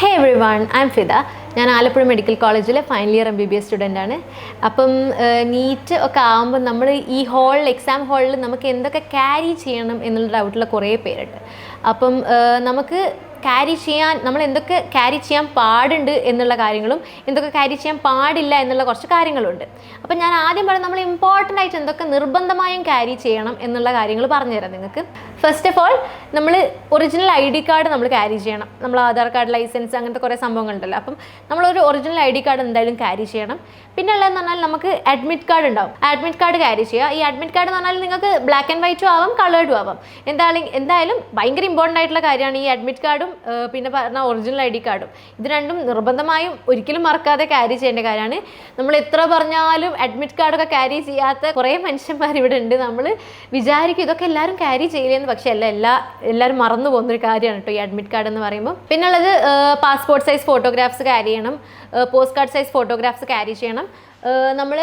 Hey every one, I M Fida. ഞാൻ Alappuzha medical കോളേജിലെ final year MBBS സ്റ്റുഡൻ്റാണ്. അപ്പം നീറ്റ് ഒക്കെ ആകുമ്പോൾ നമ്മൾ ഈ എക്സാം ഹാളിൽ നമുക്ക് എന്തൊക്കെ ക്യാരി ചെയ്യണം എന്നുള്ള ഡൗട്ടുള്ള കുറേ പേരുണ്ട്. അപ്പം നമുക്ക് നമ്മൾ എന്തൊക്കെ ക്യാരി ചെയ്യാൻ പാടുണ്ട് എന്നുള്ള കാര്യങ്ങളും എന്തൊക്കെ ക്യാരി ചെയ്യാൻ പാടില്ല എന്നുള്ള കുറച്ച് കാര്യങ്ങളുണ്ട്. അപ്പം ഞാൻ ആദ്യം പറഞ്ഞത് നമ്മൾ ഇമ്പോർട്ടൻ്റ് ആയിട്ട് എന്തൊക്കെ നിർബന്ധമായും ക്യാരി ചെയ്യണം എന്നുള്ള കാര്യങ്ങൾ പറഞ്ഞുതരാം നിങ്ങൾക്ക്. ഫസ്റ്റ് ഓഫ് ഓൾ, നമ്മൾ ഒറിജിനൽ ID കാർഡ് നമ്മൾ ക്യാരി ചെയ്യണം. നമ്മൾ ആധാർ കാർഡ്, ലൈസൻസ്, അങ്ങനത്തെ കുറേ സംഭവങ്ങളുണ്ടല്ലോ. അപ്പം നമ്മളൊരു ഒറിജിനൽ ID കാർഡ് എന്തായാലും ക്യാരി ചെയ്യണം. പിന്നെ ഉള്ളതെന്ന് പറഞ്ഞാൽ നമുക്ക് അഡ്മിറ്റ് കാർഡ് ഉണ്ടാവും. അഡ്മിറ്റ് കാർഡ് ക്യാരി ചെയ്യുക. ഈ അഡ്മിറ്റ് കാർഡ് എന്ന് പറഞ്ഞാൽ നിങ്ങൾക്ക് ബ്ലാക്ക് ആൻഡ് വൈറ്റും ആവാം, കളേർഡും ആവാം. എന്തായാലും ഭയങ്കര ഇമ്പോർട്ടൻ്റ് ആയിട്ടുള്ള കാര്യമാണ് ഈ അഡ്മിറ്റ് കാർഡും പിന്നെ പറഞ്ഞ ഒറിജിനൽ ID കാർഡും. ഇത് രണ്ടും നിർബന്ധമായും ഒരിക്കലും മറക്കാതെ ക്യാരി ചെയ്യേണ്ട കാര്യമാണ്. നമ്മൾ എത്ര പറഞ്ഞാലും അഡ്മിറ്റ് കാർഡൊക്കെ ക്യാരി ചെയ്യാത്ത കുറേ മനുഷ്യന്മാർ ഇവിടെ ഉണ്ട്. നമ്മൾ വിചാരിക്കും ഇതൊക്കെ എല്ലാവരും ക്യാരി ചെയ്യില്ലെന്ന്, പക്ഷേ എല്ലാവരും മറന്നു പോകുന്നൊരു കാര്യമാണ് കേട്ടോ ഈ അഡ്മിറ്റ് കാർഡ് എന്ന് പറയുമ്പോൾ. പിന്നെ ഉള്ളത് പാസ്പോർട്ട് സൈസ് ഫോട്ടോഗ്രാഫ്സ് ക്യാരി ചെയ്യണം. Post card size photographs carry ചെയ്യണം. നമ്മൾ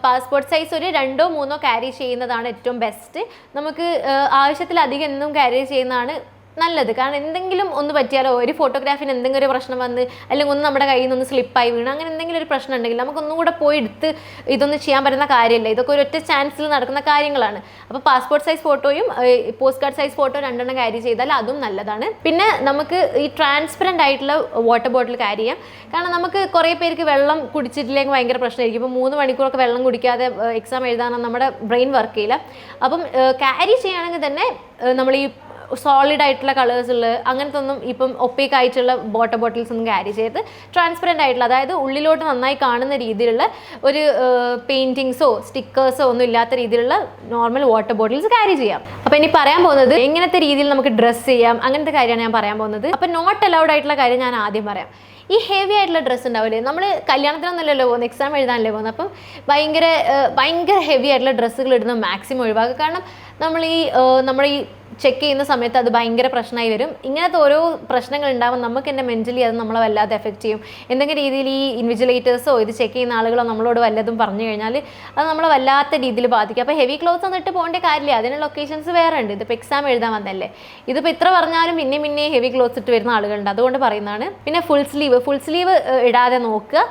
പാസ്പോർട്ട് സൈസ് ഒരു 2 or 3 ക്യാരി ചെയ്യുന്നതാണ് ഏറ്റവും ബെസ്റ്റ്. നമുക്ക് ആവശ്യത്തിലധികം എന്നും ക്യാരി ചെയ്യുന്നതാണ് നല്ലത്. കാരണം എന്തെങ്കിലും ഒന്ന് പറ്റിയാലോ, ഒരു ഫോട്ടോഗ്രാഫിന് എന്തെങ്കിലും ഒരു പ്രശ്നം വന്ന് അല്ലെങ്കിൽ ഒന്ന് നമ്മുടെ കയ്യിൽ നിന്ന് സ്ലിപ്പായി വീണ് അങ്ങനെ എന്തെങ്കിലും ഒരു പ്രശ്നം ഉണ്ടെങ്കിൽ നമുക്കൊന്നും കൂടെ പോയി എടുത്ത് ഇതൊന്നും ചെയ്യാൻ പറ്റുന്ന കാര്യമില്ല. ഇതൊക്കെ ഒരു ഒറ്റ ചാൻസിൽ നടക്കുന്ന കാര്യങ്ങളാണ്. അപ്പോൾ പാസ്പോർട്ട് സൈസ് ഫോട്ടോയും post card size photo 2 carry ചെയ്താൽ അതും നല്ലതാണ്. പിന്നെ നമുക്ക് ഈ ട്രാൻസ്പെറൻ്റ് ആയിട്ടുള്ള വാട്ടർ ബോട്ടിൽ ക്യാരി ചെയ്യാം. കാരണം നമുക്ക് കുറേ പേർക്ക് വെള്ളം കുടിച്ചിട്ടില്ലെങ്കിൽ ഭയങ്കര പ്രശ്നമായിരിക്കും. ഇപ്പോൾ 3 മണിക്കൂറൊക്കെ വെള്ളം കുടിക്കാതെ എക്സാം എഴുതാനും നമ്മുടെ ബ്രെയിൻ വർക്ക് ചെയ്യില്ല. അപ്പം ക്യാരി ചെയ്യുകയാണെങ്കിൽ തന്നെ നമ്മൾ ഈ സോളിഡ് ആയിട്ടുള്ള കളേഴ്സുള്ള അങ്ങനത്തെ ഒന്നും ഇപ്പം ഒപ്പേക്ക് ആയിട്ടുള്ള വാട്ടർ ബോട്ടിൽസ് ഒന്നും ക്യാരി ചെയ്ത് ട്രാൻസ്പെറൻ്റ് ആയിട്ടുള്ള, അതായത് ഉള്ളിലോട്ട് നന്നായി കാണുന്ന രീതിയിലുള്ള ഒരു പെയിൻറ്റിങ്സോ സ്റ്റിക്കേഴ്സോ ഒന്നും ഇല്ലാത്ത രീതിയിലുള്ള നോർമൽ വാട്ടർ ബോട്ടിൽസ് ക്യാരി ചെയ്യാം. അപ്പോൾ ഇനി പറയാൻ പോകുന്നത് എങ്ങനത്തെ രീതിയിൽ നമുക്ക് ഡ്രസ്സ് ചെയ്യാം, അങ്ങനത്തെ കാര്യമാണ് ഞാൻ പറയാൻ പോകുന്നത്. അപ്പോൾ നോട്ട് അലൗഡ് ആയിട്ടുള്ള കാര്യം ഞാൻ ആദ്യം പറയാം. ഈ ഹെവി ആയിട്ടുള്ള ഡ്രസ്സ് ഉണ്ടാവില്ലേ, നമ്മൾ കല്യാണത്തിനൊന്നുമല്ലല്ലോ പോകുന്നത്, എക്സാം എഴുതാനല്ലേ പോകുന്നത്. അപ്പം ഭയങ്കര ഹെവി ആയിട്ടുള്ള ഡ്രസ്സുകൾ ഇടുന്നത് മാക്സിമം ഒഴിവാക്കുക. കാരണം നമ്മൾ ഈ ചെക്ക് ചെയ്യുന്ന സമയത്ത് അത് ഭയങ്കര പ്രശ്നമായി വരും. ഇങ്ങനത്തെ ഓരോ പ്രശ്നങ്ങൾ ഉണ്ടാകുമ്പോൾ നമുക്ക് തന്നെ മെൻ്റലി അത് നമ്മളെ വല്ലാതെ എഫക്റ്റ് ചെയ്യും. എന്തെങ്കിലും രീതിയിൽ ഈ ഇൻവിജിലേറ്റേഴ്സോ ഇത് ചെക്ക് ചെയ്യുന്ന ആളുകളോ നമ്മളോട് വല്ലതും പറഞ്ഞു കഴിഞ്ഞാൽ അത് നമ്മളെ വല്ലാത്ത രീതിയിൽ ബാധിക്കും. അപ്പോൾ ഹെവി ക്ലോത്ത്സ് ഒന്നും ഇട്ട് പോകേണ്ട കാര്യമില്ല. അതിനുള്ള ഒക്കേഷൻസ് വേറെ ഉണ്ട്. ഇതിപ്പോൾ എക്സാം എഴുതാൻ വന്നല്ലേ. ഇതിപ്പോൾ ഇത്ര പറഞ്ഞാലും പിന്നെ ഹെവി ക്ലോത്ത്സ് ഇട്ട് വരുന്ന ആളുകളുണ്ട്, അതുകൊണ്ട് പറയുന്നതാണ്. പിന്നെ ഫുൾ സ്ലീവ് ഇടാതെ നോക്കുക.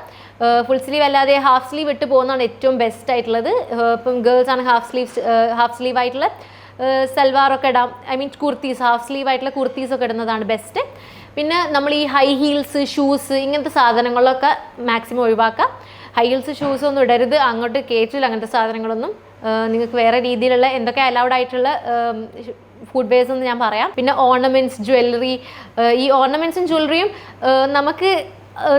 ഫുൾ സ്ലീവ് അല്ലാതെ ഹാഫ് സ്ലീവ് ഇട്ട് പോകുന്നതാണ് ഏറ്റവും ബെസ്റ്റ് ആയിട്ടുള്ളത്. ഇപ്പം ഗേൾസ് ആണ് ഹാഫ് സ്ലീവ് ആയിട്ടുള്ള സൽവാറൊക്കെ ഇടാം. കുർത്തീസ്, ഹാഫ് സ്ലീവ് ആയിട്ടുള്ള കുർത്തീസൊക്കെ ഇടുന്നതാണ് ബെസ്റ്റ്. പിന്നെ നമ്മൾ ഈ ഹൈ ഹീൽസ്, ഷൂസ് ഇങ്ങനത്തെ സാധനങ്ങളൊക്കെ മാക്സിമം ഒഴിവാക്കുക. ഹൈ ഹീൽസ്, ഷൂസ് ഒന്നും ഇടരുത്, അങ്ങോട്ട് കയറ്റില്ല. അങ്ങനത്തെ സാധനങ്ങളൊന്നും നിങ്ങൾക്ക് വേറെ രീതിയിലുള്ള എന്തൊക്കെ അലൗഡ് ആയിട്ടുള്ള ഫുഡ് വെയർസ് എന്ന് ഞാൻ പറയാം. പിന്നെ ഓർണമെൻറ്റ്സ്, ജ്വല്ലറി. ഈ ഓർണമെൻറ്റ്സും ജ്വല്ലറിയും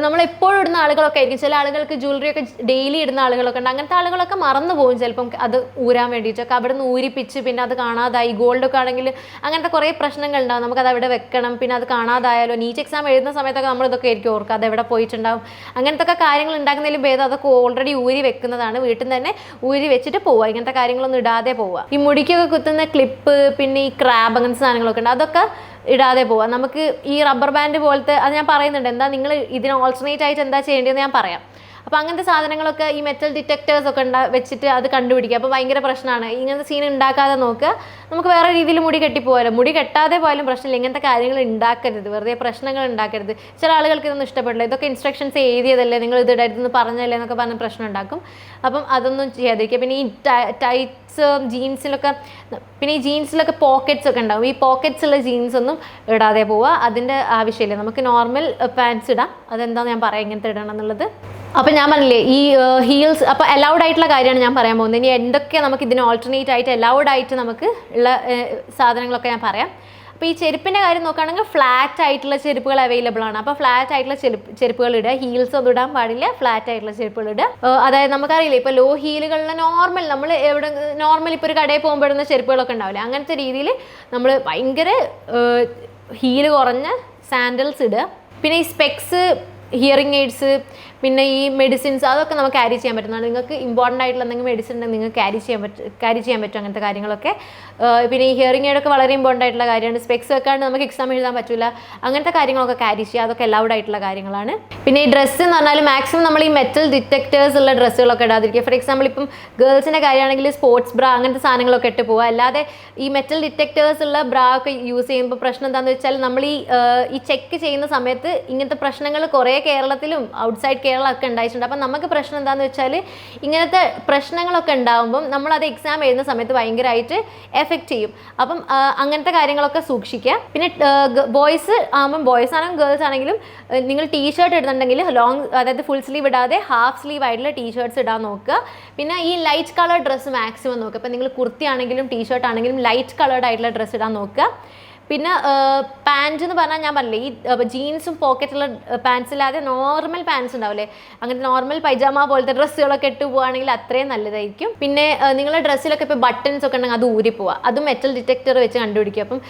നമ്മളെപ്പോഴും ഇടുന്ന ആളുകളൊക്കെ ആയിരിക്കും. ചില ആളുകൾക്ക് ജ്വല്ലറിയൊക്കെ ഡെയിലി ഇടുന്ന ആളുകളൊക്കെ ഉണ്ട്. അങ്ങനത്തെ ആളുകളൊക്കെ മറന്നു പോകും ചിലപ്പം അത് ഊരാൻ വേണ്ടിയിട്ടൊക്കെ. അവിടെ നിന്ന് ഊരിപ്പിച്ച് പിന്നെ അത് കാണാതായി. ഗോൾഡൊക്കെ ആണെങ്കിൽ അങ്ങനത്തെ കുറേ പ്രശ്നങ്ങൾ ഉണ്ടാകും. നമുക്കത് അവിടെ വെക്കണം, പിന്നെ അത് കാണാതായാലോ. നീറ്റ് എക്സാം എഴുതുന്ന സമയത്തൊക്കെ നമ്മളിതൊക്കെ ആയിരിക്കും ഓർക്കുക, അതെവിടെ പോയിട്ടുണ്ടാവും. അങ്ങനത്തെ ഒക്കെ കാര്യങ്ങൾ ഉണ്ടാക്കുന്നതിലും ഭേദം അതൊക്കെ ഓൾറെഡി ഊരി വെക്കുന്നതാണ്. വീട്ടിൽ നിന്ന് തന്നെ ഊരി വെച്ചിട്ട് പോവുക, ഇങ്ങനത്തെ കാര്യങ്ങളൊന്നും ഇടാതെ പോവുക. ഈ മുടിക്കൊക്കെ കുത്തുന്ന ക്ലിപ്പ്, പിന്നെ ഈ ക്രാബ്, അങ്ങനത്തെ സാധനങ്ങളൊക്കെ ഉണ്ട്, അതൊക്കെ ഇടാതെ പോവാം. നമുക്ക് ഈ റബ്ബർ ബാൻഡ് പോലത്തെ അത് ഞാൻ പറയുന്നുണ്ട്, എന്താ നിങ്ങൾ ഇതിന് ഓൾട്ടർനേറ്റ് ആയിട്ട് എന്താ ചെയ്യേണ്ടതെന്ന് ഞാൻ പറയാം. അപ്പോൾ അങ്ങനത്തെ സാധനങ്ങളൊക്കെ ഈ മെറ്റൽ ഡിറ്റക്ടേഴ്സ് ഒക്കെ വെച്ചിട്ട് അത് കണ്ടുപിടിക്കുക. അപ്പോൾ ഭയങ്കര പ്രശ്നമാണ്. ഇങ്ങനത്തെ സീൻ ഉണ്ടാക്കാതെ നോക്കുക. നമുക്ക് വേറെ രീതിയിൽ മുടി കെട്ടിപ്പോയാലും, മുടി കെട്ടാതെ പോയാലും പ്രശ്നമില്ല. ഇങ്ങനത്തെ കാര്യങ്ങൾ ഉണ്ടാക്കരുത്, വെറുതെ പ്രശ്നങ്ങൾ ഉണ്ടാക്കരുത്. ചില ആളുകൾക്ക് ഇതൊന്നും ഇഷ്ടപ്പെടില്ല. ഇതൊക്കെ ഇൻസ്ട്രക്ഷൻസ് എഴുതിയതല്ലേ, നിങ്ങൾ ഇത് ഇടരുതെന്ന് പറഞ്ഞല്ലേ എന്നൊക്കെ പറഞ്ഞ് പ്രശ്നം ഉണ്ടാക്കും. അപ്പം അതൊന്നും ചെയ്യാതിരിക്കുക. പിന്നെ ഈ ടൈറ്റ്സ് ജീൻസിലൊക്കെ, പിന്നെ ഈ ജീൻസിലൊക്കെ പോക്കറ്റ്സ് ഒക്കെ ഉണ്ടാകും. ഈ പോക്കറ്റ്സ് ഉള്ള ജീൻസ് ഒന്നും ഇടാതെ പോവുക. അതിൻ്റെ ആവശ്യമില്ല. നമുക്ക് നോർമൽ പാൻസ് ഇടാം. അതെന്താണെന്ന് ഞാൻ പറയാം എങ്ങനത്തെ ഇടണം എന്നുള്ളത്. അപ്പോൾ ഞാൻ പറഞ്ഞില്ലേ ഈ ഹീൽസ്, അപ്പോൾ അലൗഡ് ആയിട്ടുള്ള കാര്യമാണ് ഞാൻ പറയാൻ പോകുന്നത്. ഇനി എന്തൊക്കെ നമുക്ക് ഇതിന് ഓൾട്ടർനേറ്റ് ആയിട്ട് അലൗഡ് ആയിട്ട് നമുക്ക് ഉള്ള സാധനങ്ങളൊക്കെ ഞാൻ പറയാം. അപ്പോൾ ഈ ചെരുപ്പിൻ്റെ കാര്യം നോക്കുകയാണെങ്കിൽ ഫ്ലാറ്റ് ആയിട്ടുള്ള ചെരുപ്പുകൾ അവൈലബിൾ ആണ്. അപ്പോൾ ഫ്ലാറ്റ് ആയിട്ടുള്ള ചെരുപ്പുകൾ ഇടുക. ഹീൽസ് ഒന്നും ഇടാൻ പാടില്ല, ഫ്ലാറ്റ് ആയിട്ടുള്ള ചെരുപ്പുകൾ ഇടുക. അതായത് നമുക്കറിയില്ല, ഇപ്പോൾ ലോ ഹീലുകളിൽ നോർമൽ ഇപ്പോൾ ഒരു കടയിൽ പോകുമ്പോൾ ഇടുന്ന ചെരുപ്പുകളൊക്കെ ഉണ്ടാവില്ലേ, അങ്ങനത്തെ രീതിയിൽ നമ്മൾ ഭയങ്കര ഹീല് കുറഞ്ഞ സാൻഡൽസ് ഇടുക. പിന്നെ ഈ സ്പെക്സ്, ഹിയറിംഗ് എയ്ഡ്സ്, പിന്നെ ഈ മെഡിസിൻസ് അതൊക്കെ നമുക്ക് ക്യാരി ചെയ്യാൻ പറ്റുന്നതാണ്. നിങ്ങൾക്ക് ഇമ്പോർട്ടൻ്റ് ആയിട്ടുള്ള എന്തെങ്കിലും മെഡിസിൻ ഉണ്ടെങ്കിൽ നിങ്ങൾക്ക് ക്യാരി ചെയ്യാൻ പറ്റും അങ്ങനത്തെ കാര്യങ്ങളൊക്കെ. പിന്നെ ഈ ഹിയറിംഗ് എയ്ഡൊക്കെ വളരെ ഇമ്പോർട്ടൻ്റ് ആയിട്ടുള്ള കാര്യമാണ്. സ്പെക്സ് വെക്കാണ്ട് നമുക്ക് എക്സാം എഴുതാൻ പറ്റില്ല. അങ്ങനത്തെ കാര്യങ്ങളൊക്കെ ക്യാരി ചെയ്യുക, അതൊക്കെ അലൗഡ് ആയിട്ടുള്ള കാര്യങ്ങളാണ്. പിന്നെ ഈ ഡ്രസ്സ് എന്ന് പറഞ്ഞാൽ മാക്സിമം നമ്മൾ ഈ മെറ്റൽ ഡിറ്റക്ടേഴ്സ് ഉള്ള ഡ്രസ്സുകളൊക്കെ ഇടാതിരിക്കുക. ഫോർ എക്സാമ്പിൾ ഇപ്പം ഗേൾസിൻ്റെ കാര്യമാണെങ്കിൽ സ്പോർട്സ് ബ്രാ അങ്ങനത്തെ സാധനങ്ങളൊക്കെ ഇട്ട് പോവുക. അല്ലാതെ ഈ മെറ്റൽ ഡിറ്റക്ടേഴ്സ് ഉള്ള ബ്രാ ഒക്കെ യൂസ് ചെയ്യുമ്പോൾ പ്രശ്നം എന്താണെന്ന് വെച്ചാൽ നമ്മൾ ഈ ചെക്ക് ചെയ്യുന്ന സമയത്ത് ഇങ്ങനത്തെ പ്രശ്നങ്ങൾ കുറേ കേരളത്തിലും ഔട്ട്സൈഡ് കേരള ഒക്കെ ഉണ്ടായിട്ടുണ്ട്. അപ്പം നമുക്ക് പ്രശ്നം എന്താണെന്ന് വെച്ചാൽ ഇങ്ങനത്തെ പ്രശ്നങ്ങളൊക്കെ ഉണ്ടാകുമ്പം നമ്മളത് എക്സാം എഴുതുന്ന സമയത്ത് ഭയങ്കരമായിട്ട് എഫക്റ്റ് ചെയ്യും. അപ്പം അങ്ങനത്തെ കാര്യങ്ങളൊക്കെ സൂക്ഷിക്കുക. പിന്നെ ബോയ്സ് ആകുമ്പം ബോയ്സ് ആണെങ്കിലും ഗേൾസ് ആണെങ്കിലും നിങ്ങൾ ടീഷർട്ട് ഇടുന്നുണ്ടെങ്കിൽ ലോങ്, അതായത് ഫുൾ സ്ലീവ് ഇടാതെ ഹാഫ് സ്ലീവ് ആയിട്ടുള്ള ടീഷർട്ട്സ് ഇടാൻ നോക്കുക. പിന്നെ ഈ ലൈറ്റ് കളർ ഡ്രസ്സ് മാക്സിമം നോക്കുക. ഇപ്പം നിങ്ങൾ കുർത്തി ആണെങ്കിലും ടീഷർട്ട് ആണെങ്കിലും ലൈറ്റ് കളേർഡ് ആയിട്ടുള്ള ഡ്രസ്സ് ഇടാൻ നോക്കുക. പിന്നെ പാൻറ്റ് എന്ന് പറഞ്ഞാൽ ഞാൻ പറഞ്ഞില്ലേ ഈ ജീൻസും പോക്കറ്റുള്ള പാൻസ് ഇല്ലാതെ നോർമൽ പാൻസ് ഉണ്ടാവില്ലേ, അങ്ങനെ നോർമൽ പൈജാമ പോലത്തെ ഡ്രസ്സുകളൊക്കെ ഇട്ട് പോവുകയാണെങ്കിൽ അത്രയും നല്ലതായിരിക്കും. പിന്നെ നിങ്ങളുടെ ഡ്രസ്സിലൊക്കെ ഇപ്പോൾ ബട്ടൺസ് ഒക്കെ ഉണ്ടെങ്കിൽ അത് ഊരിപ്പോവുക, അതും മെറ്റൽ ഡിറ്റക്ടർ വെച്ച് കണ്ടുപിടിക്കുക. അപ്പം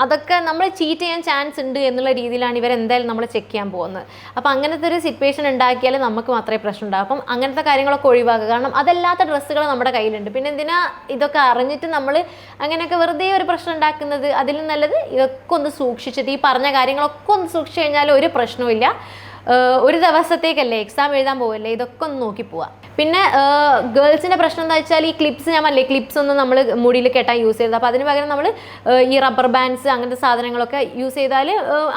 അതൊക്കെ നമ്മൾ ചീറ്റ് ചെയ്യാൻ ചാൻസ് ഉണ്ട് എന്നുള്ള രീതിയിലാണ് ഇവരെന്തായാലും നമ്മൾ ചെക്ക് ചെയ്യാൻ പോകുന്നത്. അപ്പം അങ്ങനത്തെ ഒരു സിറ്റുവേഷൻ ഉണ്ടാക്കിയാൽ നമുക്ക് മാത്രമേ പ്രശ്നം ഉണ്ടാകും. അപ്പം അങ്ങനത്തെ കാര്യങ്ങളൊക്കെ ഒഴിവാക്കുക. കാരണം അതല്ലാത്ത ഡ്രസ്സുകൾ നമ്മുടെ കയ്യിലുണ്ട്. പിന്നെ എന്തിനാ ഇതൊക്കെ അറിഞ്ഞിട്ട് നമ്മൾ അങ്ങനെയൊക്കെ വെറുതെ ഒരു പ്രശ്നം ഉണ്ടാക്കുന്നത്? അതിൽ നല്ലത് ഇതൊക്കെ ഒന്ന് സൂക്ഷിച്ചിട്ട് ഈ പറഞ്ഞ കാര്യങ്ങളൊക്കെ ഒന്ന് സൂക്ഷിച്ചു കഴിഞ്ഞാൽ ഒരു പ്രശ്നവുമില്ല. ഒരു ദിവസത്തേക്കല്ലേ എക്സാം എഴുതാൻ പോവല്ലേ, ഇതൊക്കെ ഒന്ന് നോക്കി പോവാം. പിന്നെ ഗേൾസിൻ്റെ പ്രശ്നം എന്താ വെച്ചാൽ ഈ ക്ലിപ്സ്, ഞാൻ പറഞ്ഞില്ലേ ക്ലിപ്സ് ഒന്നും നമ്മൾ മുടിയിൽ കെട്ടാൻ യൂസ് ചെയ്തത്. അപ്പോൾ അതിന് പകരം നമ്മൾ ഈ റബ്ബർ ബാൻഡ്സ് അങ്ങനത്തെ സാധനങ്ങളൊക്കെ യൂസ് ചെയ്താൽ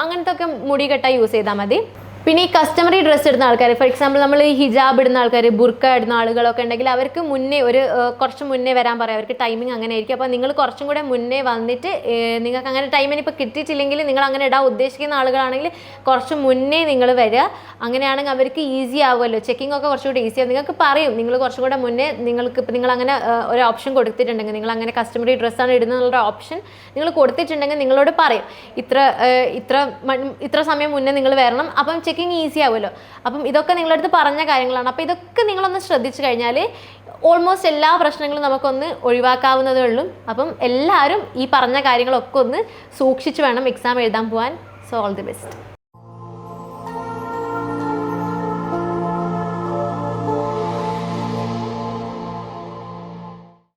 അങ്ങനത്തെ ഒക്കെ മുടി കെട്ടാൻ യൂസ് ചെയ്താൽ മതി. പിന്നെ ഈ കസ്റ്റമറി ഡ്രസ്സ് ഇടുന്ന ആൾക്കാർ, ഫോർ എക്സാമ്പിൾ നമ്മൾ ഈ ഹിജാബ് ഇടുന്ന ആൾക്കാർ, ബുർക്ക ഇടുന്ന ആളുകളൊക്കെ ഉണ്ടെങ്കിൽ അവർക്ക് മുന്നേ കുറച്ച് മുന്നേ വരാൻ പറയാം. അവർക്ക് ടൈമിംഗ് അങ്ങനെ ആയിരിക്കും. അപ്പോൾ നിങ്ങൾ കുറച്ചും കൂടെ മുന്നേ വന്നിട്ട് നിങ്ങൾക്ക് അങ്ങനെ ടൈമിന് ഇപ്പോൾ കിട്ടിയിട്ടില്ലെങ്കിൽ നിങ്ങൾ അങ്ങനെ ഇടാൻ ഉദ്ദേശിക്കുന്ന ആളുകളാണെങ്കിൽ കുറച്ച് മുന്നേ നിങ്ങൾ വരിക. അങ്ങനെയാണെങ്കിൽ അവർക്ക് ഈസി ആവുമല്ലോ, ചെക്കിംഗ് ഒക്കെ കുറച്ചുകൂടി ഈസി ആവും. നിങ്ങൾക്ക് പറയും നിങ്ങൾ കുറച്ചും കൂടെ മുന്നേ നിങ്ങൾക്ക് ഇപ്പോൾ നിങ്ങൾ അങ്ങനെ ഒരു ഓപ്ഷൻ കൊടുത്തിട്ടുണ്ടെങ്കിൽ, നിങ്ങൾ അങ്ങനെ കസ്റ്റമറി ഡ്രസ്സാണ് ഇടുന്നതിനുള്ള ഓപ്ഷൻ നിങ്ങൾ കൊടുത്തിട്ടുണ്ടെങ്കിൽ നിങ്ങളോട് പറയും ഇത്ര സമയം മുന്നേ നിങ്ങൾ വരണം. അപ്പം ചെക്കിങ് ഈസി ആവുമല്ലോ. അപ്പം ഇതൊക്കെ നിങ്ങളുടെ അടുത്ത് പറഞ്ഞ കാര്യങ്ങളാണ്. അപ്പോൾ ഇതൊക്കെ നിങ്ങളൊന്ന് ശ്രദ്ധിച്ചു കഴിഞ്ഞാൽ ഓൾമോസ്റ്റ് എല്ലാ പ്രശ്നങ്ങളും നമുക്കൊന്ന് ഒഴിവാക്കാവുന്നതേ ഉള്ളൂ. അപ്പം എല്ലാവരും ഈ പറഞ്ഞ കാര്യങ്ങളൊക്കെ ഒന്ന് സൂക്ഷിച്ച് വേണം എക്സാം എഴുതാൻ പോകാൻ. So all the best.